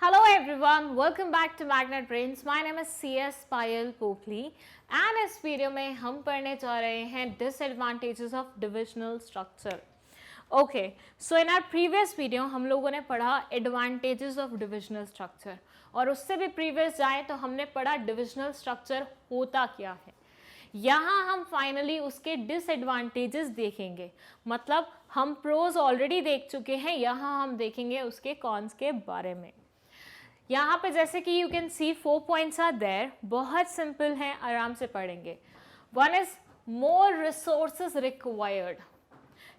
Hello everyone, welcome back to Magnet Brains. My name is CS Payal Popli and इस video में हम पढ़ने जा रहे हैं disadvantages of divisional structure. Okay, so in our previous video हम लोगों ने पढ़ा advantages of divisional structure और उससे भी previous जाए तो हमने पढ़ा divisional structure होता क्या है. यहाँ हम फाइनली उसके डिसएडवांटेजेस देखेंगे, मतलब हम प्रोज ऑलरेडी देख चुके हैं, यहाँ हम देखेंगे उसके कॉन्स के बारे में. यहाँ पे जैसे कि you can see 4 points are there, बहुत सिंपल हैं, आराम से पढ़ेंगे. One is more resources required.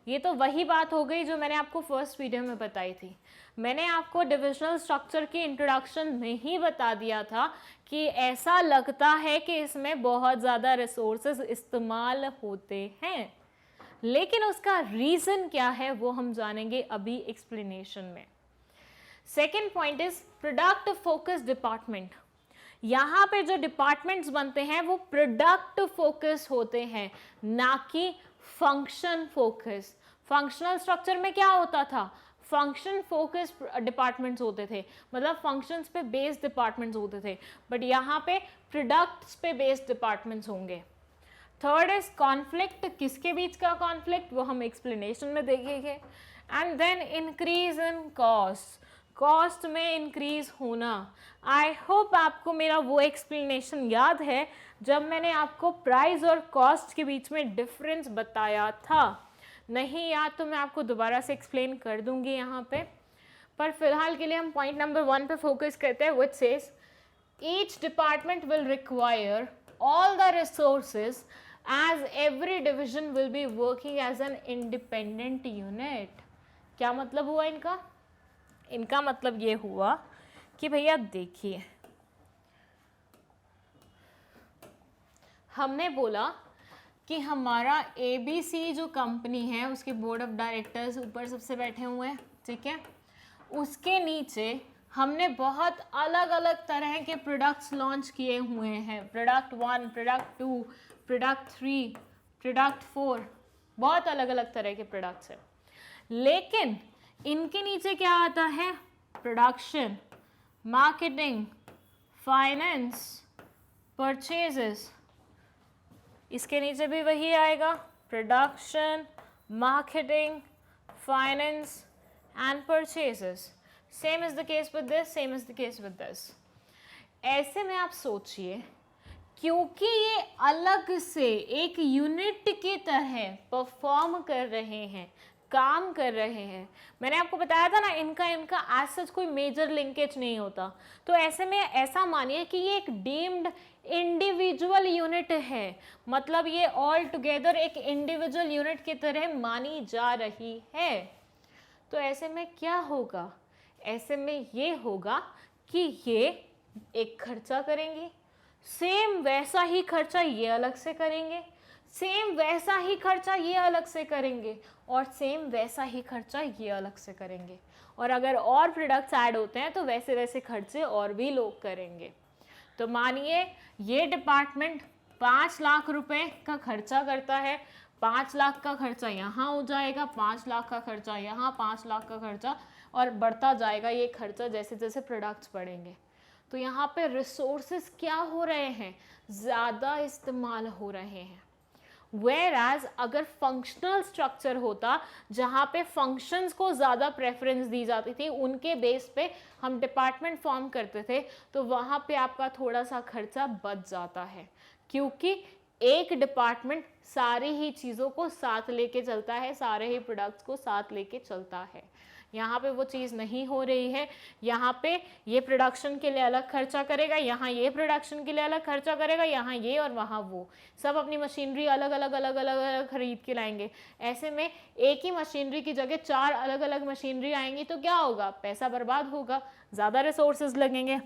ये तो वही बात हो गई जो मैंने आपको फर्स्ट वीडियो में बताई थी. मैंने आपको डिविजनल स्ट्रक्चर की इंट्रोडक्शन में ही बता दिया था कि ऐसा लगता है कि इसमें बहुत ज़्यादा रिसोर्सेज इस्तेमाल होते हैं, लेकिन उसका रीज़न क्या है वो हम जानेंगे अभी एक्सप्लेनेशन में. Second point is product focus department. यहाँ पे जो डिपार्टमेंट्स बनते हैं वो प्रोडक्ट फोकस होते हैं, ना कि फंक्शन फोकस. फंक्शनल स्ट्रक्चर में क्या होता था, फंक्शन फोकस डिपार्टमेंट्स होते थे, मतलब फंक्शंस पे बेस्ड डिपार्टमेंट्स होते थे, बट यहाँ पे प्रोडक्ट्स पे बेस्ड डिपार्टमेंट्स होंगे. Third is conflict. किसके बीच का कॉन्फ्लिक्ट वो हम एक्सप्लेनेशन में देखेंगे. And then increase in cost. Cost में इंक्रीज होना. आई होप आपको मेरा वो एक्सप्लेनेशन याद है जब मैंने आपको प्राइस और कॉस्ट के बीच में डिफरेंस बताया था. नहीं याद तो मैं आपको दोबारा से एक्सप्लेन कर दूंगी यहाँ पे, पर फिलहाल के लिए हम पॉइंट नंबर 1 पे फोकस करते हैं, which says each department will require all the resources as every division will be working as an independent unit. क्या मतलब हुआ इनका? इनका मतलब ये हुआ कि भैया देखिए, हमने बोला कि हमारा ABC जो कंपनी है उसके बोर्ड ऑफ डायरेक्टर्स ऊपर सबसे बैठे हुए हैं, ठीक है. उसके नीचे हमने बहुत अलग अलग तरह के प्रोडक्ट्स लॉन्च किए हुए हैं. प्रोडक्ट 1, प्रोडक्ट 2, प्रोडक्ट 3, प्रोडक्ट 4, बहुत अलग अलग तरह के प्रोडक्ट्स हैं. लेकिन इनके नीचे क्या आता है, प्रोडक्शन, मार्केटिंग, फाइनेंस, परचेजेस. इसके नीचे भी वही आएगा, production, marketing, finance and purchases. Same is the case with this, same is the case with this. ऐसे में आप सोचिए, क्योंकि ये अलग से एक यूनिट की तरह परफॉर्म कर रहे हैं, काम कर रहे हैं. मैंने आपको बताया था ना, इनका एज सच कोई मेजर लिंकेज नहीं होता. तो ऐसे में ऐसा मानिए कि ये एक डीम्ड इंडिविजुअल यूनिट है, मतलब ये ऑल टुगेदर एक इंडिविजुअल यूनिट की तरह मानी जा रही है. तो ऐसे में क्या होगा, ऐसे में ये होगा कि ये एक खर्चा करेंगे, सेम वैसा ही खर्चा ये अलग से करेंगे, सेम वैसा ही खर्चा ये अलग से करेंगे, और सेम वैसा ही खर्चा ये अलग से करेंगे. और अगर और प्रोडक्ट्स ऐड होते हैं तो वैसे वैसे खर्चे और भी लोग करेंगे. तो मानिए ये डिपार्टमेंट 5 लाख रुपए का खर्चा करता है, 5 लाख का खर्चा यहाँ हो जाएगा, 5 लाख का खर्चा यहाँ, 5 लाख का खर्चा, और बढ़ता जाएगा ये खर्चा जैसे जैसे प्रोडक्ट्स बढ़ेंगे. तो यहाँ पे रिसोर्सेज क्या हो रहे हैं, ज़्यादा इस्तेमाल हो रहे हैं. Whereas अगर फंक्शनल स्ट्रक्चर होता जहाँ पे फंक्शंस को ज़्यादा प्रेफरेंस दी जाती थी, उनके बेस पे हम डिपार्टमेंट फॉर्म करते थे, तो वहाँ पे आपका थोड़ा सा खर्चा बच जाता है, क्योंकि एक डिपार्टमेंट सारी ही चीज़ों को साथ लेके चलता है, सारे ही प्रोडक्ट्स को साथ लेके चलता है. यहाँ पे वो चीज़ नहीं हो रही है. यहाँ पे ये प्रोडक्शन के लिए अलग खर्चा करेगा, यहाँ ये प्रोडक्शन के लिए अलग खर्चा करेगा, यहाँ ये और वहाँ वो, सब अपनी मशीनरी अलग अलग अलग अलग अलग खरीद के लाएंगे. ऐसे में एक ही मशीनरी की जगह 4 अलग अलग मशीनरी आएंगी तो क्या होगा, पैसा बर्बाद होगा, ज़्यादा रिसोर्सेज लगेंगे.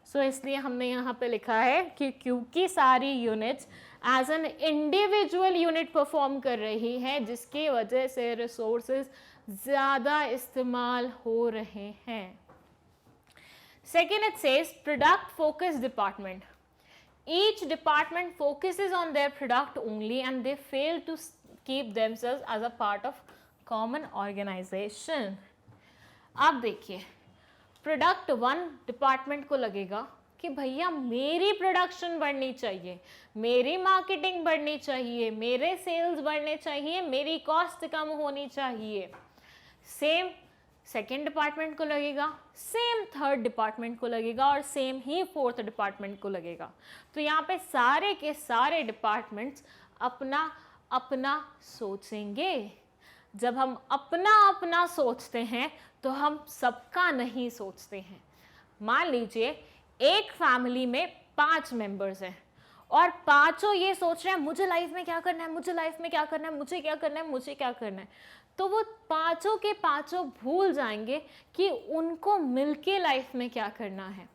सो इसलिए हमने यहाँ पे लिखा है कि क्योंकि सारी units as an individual unit perform कर रही हैं, जिसकी वजह से रिसोर्सेज ज़्यादा इस्तेमाल हो रहे हैं. Second, it says product focus department. Each department focuses on their product only and they fail to keep themselves as a part of common organisation. अब देखिए, प्रोडक्ट 1 डिपार्टमेंट को लगेगा कि भैया मेरी प्रोडक्शन बढ़नी चाहिए, मेरी मार्केटिंग बढ़नी चाहिए, मेरे सेल्स बढ़ने चाहिए, मेरी कॉस्ट कम होनी चाहिए। सेम सेकेंड डिपार्टमेंट को लगेगा, सेम थर्ड डिपार्टमेंट को लगेगा और सेम ही फोर्थ डिपार्टमेंट को लगेगा। तो यहाँ पे सारे के सारे डिपार्टमेंट्स अपना अपना सोचेंगे। जब हम अपना अपना सोचते हैं तो हम सबका नहीं सोचते हैं। मान लीजिए एक फैमिली में 5 मेंबर्स हैं और पांचों ये सोच रहे हैं मुझे लाइफ में क्या करना है, मुझे लाइफ में क्या करना है, मुझे क्या करना है, मुझे क्या करना है। तो वो पांचों के पांचों भूल जाएंगे कि उनको मिलके लाइफ में क्या करना है।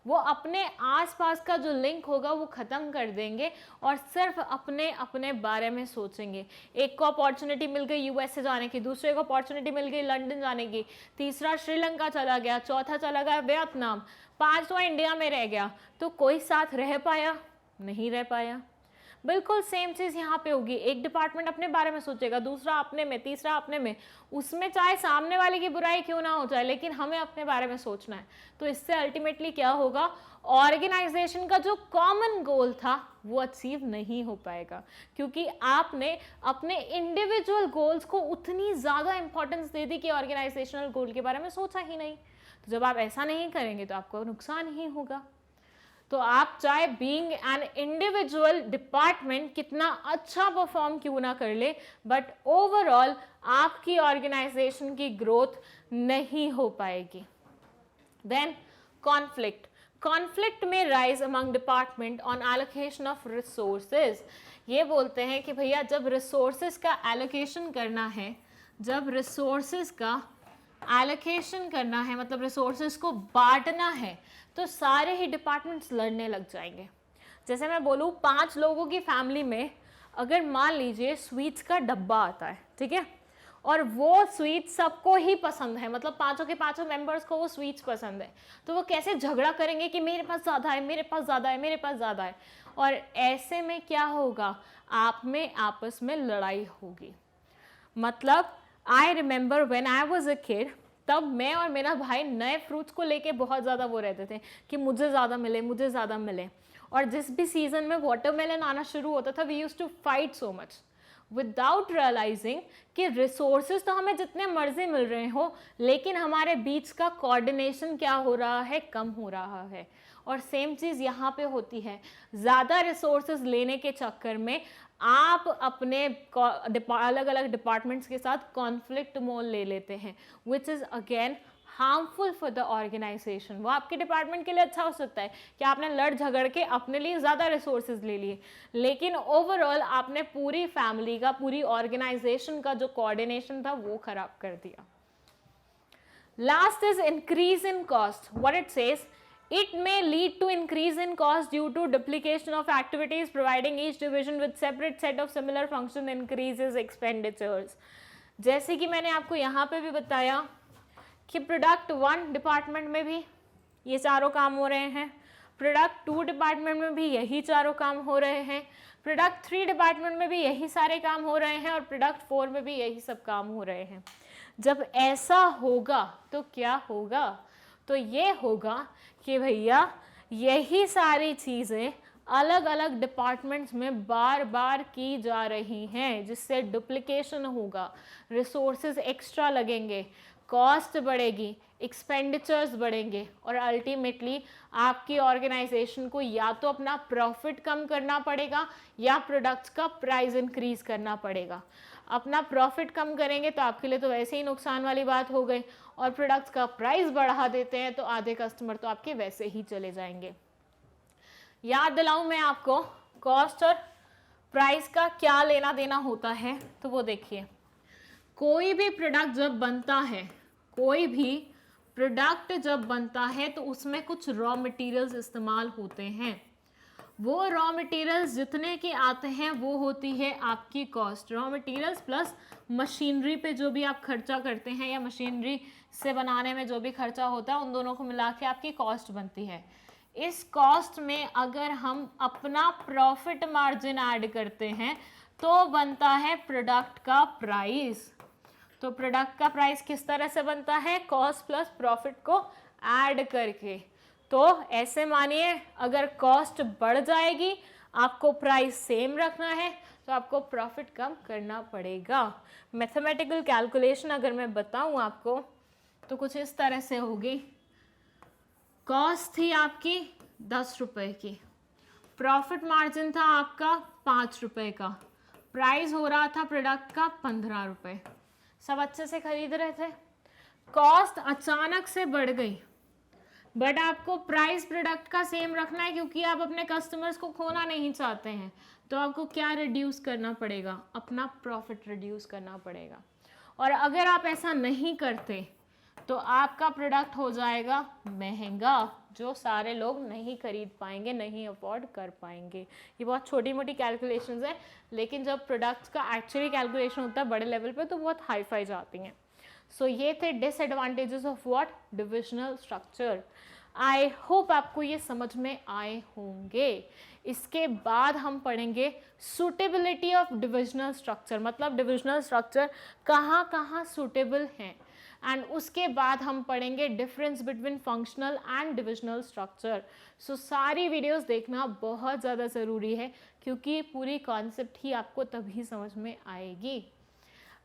वो अपने आसपास का जो लिंक होगा वो ख़त्म कर देंगे और सिर्फ अपने अपने बारे में सोचेंगे। एक को अपॉर्चुनिटी मिल गई यूएसए जाने की, दूसरे को अपॉर्चुनिटी मिल गई लंदन जाने की, तीसरा श्रीलंका चला गया, चौथा चला गया वियतनाम, 5वां इंडिया में रह गया। तो कोई साथ रह पाया? नहीं रह पाया। बिल्कुल सेम चीज़ यहाँ पे होगी। एक डिपार्टमेंट अपने बारे में सोचेगा, दूसरा अपने में, तीसरा अपने में। उसमें चाहे सामने वाले की बुराई क्यों ना हो जाए, लेकिन हमें अपने बारे में सोचना है। तो इससे अल्टीमेटली क्या होगा, ऑर्गेनाइजेशन का जो कॉमन गोल था वो अचीव नहीं हो पाएगा, क्योंकि आपने अपने इंडिविजुअल गोल्स को उतनी ज़्यादा इंपॉर्टेंस दे दी कि ऑर्गेनाइजेशनल गोल के बारे में सोचा ही नहीं। तो जब आप ऐसा नहीं करेंगे तो आपको नुकसान ही होगा। तो आप चाहे बीइंग एन इंडिविजुअल डिपार्टमेंट कितना अच्छा परफॉर्म क्यों ना कर ले, बट ओवरऑल आपकी ऑर्गेनाइजेशन की ग्रोथ नहीं हो पाएगी। Then conflict. कॉन्फ्लिक्ट में rise among department on allocation of resources. ये बोलते हैं कि भैया जब रिसोर्सेज का एलोकेशन करना है, जब रिसोर्सेज का एलोकेशन करना है, मतलब रिसोर्सेज को बांटना है, तो सारे ही डिपार्टमेंट्स लड़ने लग जाएंगे। जैसे मैं बोलूँ 5 लोगों की फैमिली में अगर मान लीजिए स्वीट्स का डब्बा आता है, ठीक है, और वो स्वीट सबको ही पसंद है, मतलब पांचों के पांचों मेंबर्स को वो स्वीट्स पसंद है, तो वो कैसे झगड़ा करेंगे कि मेरे पास ज़्यादा है, मेरे पास ज़्यादा है, मेरे पास ज़्यादा है। और ऐसे में क्या होगा, आप में आपस में लड़ाई होगी। मतलब I remember when I was a kid, तब मैं और मेरा भाई नए फ्रूट्स को लेके बहुत ज़्यादा वो रहते थे कि मुझे ज़्यादा मिले, मुझे ज़्यादा मिले। और जिस भी सीज़न में वाटरमेलन आना शुरू होता था, we used to fight so much without realising कि रिसोर्सेज तो हमें जितने मर्जी मिल रहे हो, लेकिन हमारे बीच का कोऑर्डिनेशन क्या हो रहा है, कम हो रहा है। और सेम चीज़ यहाँ पे होती है, ज़्यादा रिसोर्सेज लेने के चक्कर में आप अपने अलग अलग डिपार्टमेंट्स के साथ कॉन्फ्लिक्ट मोल ले लेते हैं, which is again harmful for the organisation. वो आपके डिपार्टमेंट के लिए अच्छा हो सकता है कि आपने लड़ झगड़ के अपने लिए ज़्यादा रिसोर्सेज ले लिए, लेकिन ओवरऑल आपने पूरी फैमिली का, पूरी ऑर्गेनाइजेशन का जो कोऑर्डिनेशन था वो खराब कर दिया। Last is increase in cost. What it says, it may lead to increase in cost due to duplication of activities, providing each division with separate set of similar function increases expenditures। जैसे कि मैंने आपको यहाँ पे भी बताया कि product 1 department में भी ये चारों काम हो रहे हैं, प्रोडक्ट 2 डिपार्टमेंट में भी यही चारों काम हो रहे हैं, प्रोडक्ट 3 डिपार्टमेंट में भी यही सारे काम हो रहे हैं और प्रोडक्ट 4 में भी यही सब काम हो रहे हैं। जब ऐसा होगा तो क्या होगा, तो ये होगा कि भैया यही सारी चीज़ें अलग अलग डिपार्टमेंट्स में बार बार की जा रही हैं, जिससे डुप्लीकेशन होगा, रिसोर्सेज एक्स्ट्रा लगेंगे, कॉस्ट बढ़ेगी, एक्सपेंडिचर्स बढ़ेंगे और अल्टीमेटली आपकी ऑर्गेनाइजेशन को या तो अपना प्रॉफिट कम करना पड़ेगा या प्रोडक्ट्स का प्राइस इंक्रीज करना पड़ेगा। अपना प्रॉफिट कम करेंगे तो आपके लिए तो वैसे ही नुकसान वाली बात हो गई, और प्रोडक्ट्स का प्राइस बढ़ा देते हैं तो आधे कस्टमर तो आपके वैसे ही चले जाएंगे। याद दिलाऊं मैं आपको, कॉस्ट और प्राइस का क्या लेना देना होता है, तो वो देखिए, कोई भी प्रोडक्ट जब बनता है, कोई भी प्रोडक्ट जब बनता है तो उसमें कुछ रॉ मटेरियल्स इस्तेमाल होते हैं। वो रॉ मटेरियल्स जितने के आते हैं वो होती है आपकी cost. Raw materials plus machinery पे जो भी आप खर्चा करते हैं या मशीनरी से बनाने में जो भी खर्चा होता है, उन दोनों को मिला के आपकी कॉस्ट बनती है। इस कॉस्ट में अगर हम अपना प्रॉफिट मार्जिन ऐड करते हैं तो बनता है प्रोडक्ट का प्राइस। तो प्रोडक्ट का प्राइस किस तरह से बनता है, कॉस्ट प्लस प्रॉफिट को ऐड करके। तो ऐसे मानिए अगर कॉस्ट बढ़ जाएगी, आपको प्राइस सेम रखना है, तो आपको प्रॉफिट कम करना पड़ेगा। मैथमेटिकल कैलकुलेशन अगर मैं बताऊं आपको तो कुछ इस तरह से होगी। कॉस्ट थी आपकी 10 रुपए की, प्रॉफिट मार्जिन था आपका 5 रुपए का, प्राइस हो रहा था प्रोडक्ट का 15 रुपए, सब अच्छे से खरीद रहे थे। कॉस्ट अचानक से बढ़ गई, बट आपको प्राइस प्रोडक्ट का सेम रखना है क्योंकि आप अपने कस्टमर्स को खोना नहीं चाहते हैं। तो आपको क्या रिड्यूस करना पड़ेगा? अपना प्रॉफिट रिड्यूस करना पड़ेगा। और अगर आप ऐसा नहीं करते तो आपका प्रोडक्ट हो जाएगा महंगा, जो सारे लोग नहीं खरीद पाएंगे, नहीं अफोर्ड कर पाएंगे। ये बहुत छोटी मोटी कैलकुलेशंस है, लेकिन जब प्रोडक्ट्स का एक्चुअली कैलकुलेशन होता है बड़े लेवल पे तो बहुत हाई फाई जाती हैं। सो ये थे disadvantages of what? Divisional structure. I hope आपको ये समझ में आए होंगे। इसके बाद हम पढ़ेंगे सुटेबिलिटी ऑफ डिविजनल स्ट्रक्चर, मतलब डिविजनल स्ट्रक्चर कहाँ कहाँ सुटेबल हैं। एंड उसके बाद हम पढ़ेंगे difference between functional and divisional structure. So सारी वीडियोस देखना बहुत ज़्यादा ज़रूरी है क्योंकि पूरी कॉन्सेप्ट ही आपको तभी समझ में आएगी।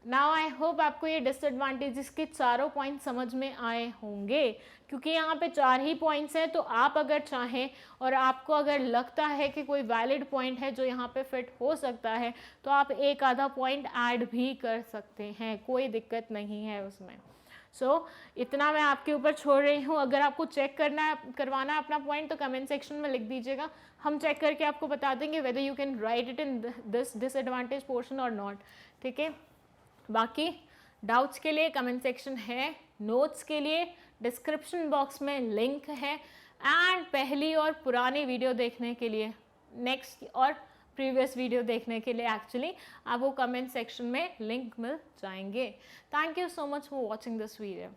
नाउ आई होप आपको ये डिसएडवांटेजेस के चारों पॉइंट समझ में आए होंगे, क्योंकि यहाँ पे 4 ही पॉइंट्स हैं। तो आप अगर चाहें और आपको अगर लगता है कि कोई वैलिड पॉइंट है जो यहाँ पे फिट हो सकता है, तो आप एक आधा पॉइंट ऐड भी कर सकते हैं, कोई दिक्कत नहीं है उसमें। सो इतना मैं आपके ऊपर छोड़ रही हूँ। अगर आपको चेक करवाना है अपना पॉइंट तो कमेंट सेक्शन में लिख दीजिएगा, हम चेक करके आपको बता देंगे whether you can write it in this disadvantage portion और नॉट। ठीक है, बाकी डाउट्स के लिए कमेंट सेक्शन है, नोट्स के लिए डिस्क्रिप्शन बॉक्स में लिंक है, एंड पहली और पुरानी वीडियो देखने के लिए, नेक्स्ट और प्रीवियस वीडियो देखने के लिए एक्चुअली आपको कमेंट सेक्शन में लिंक मिल जाएंगे। Thank you so much for watching this video.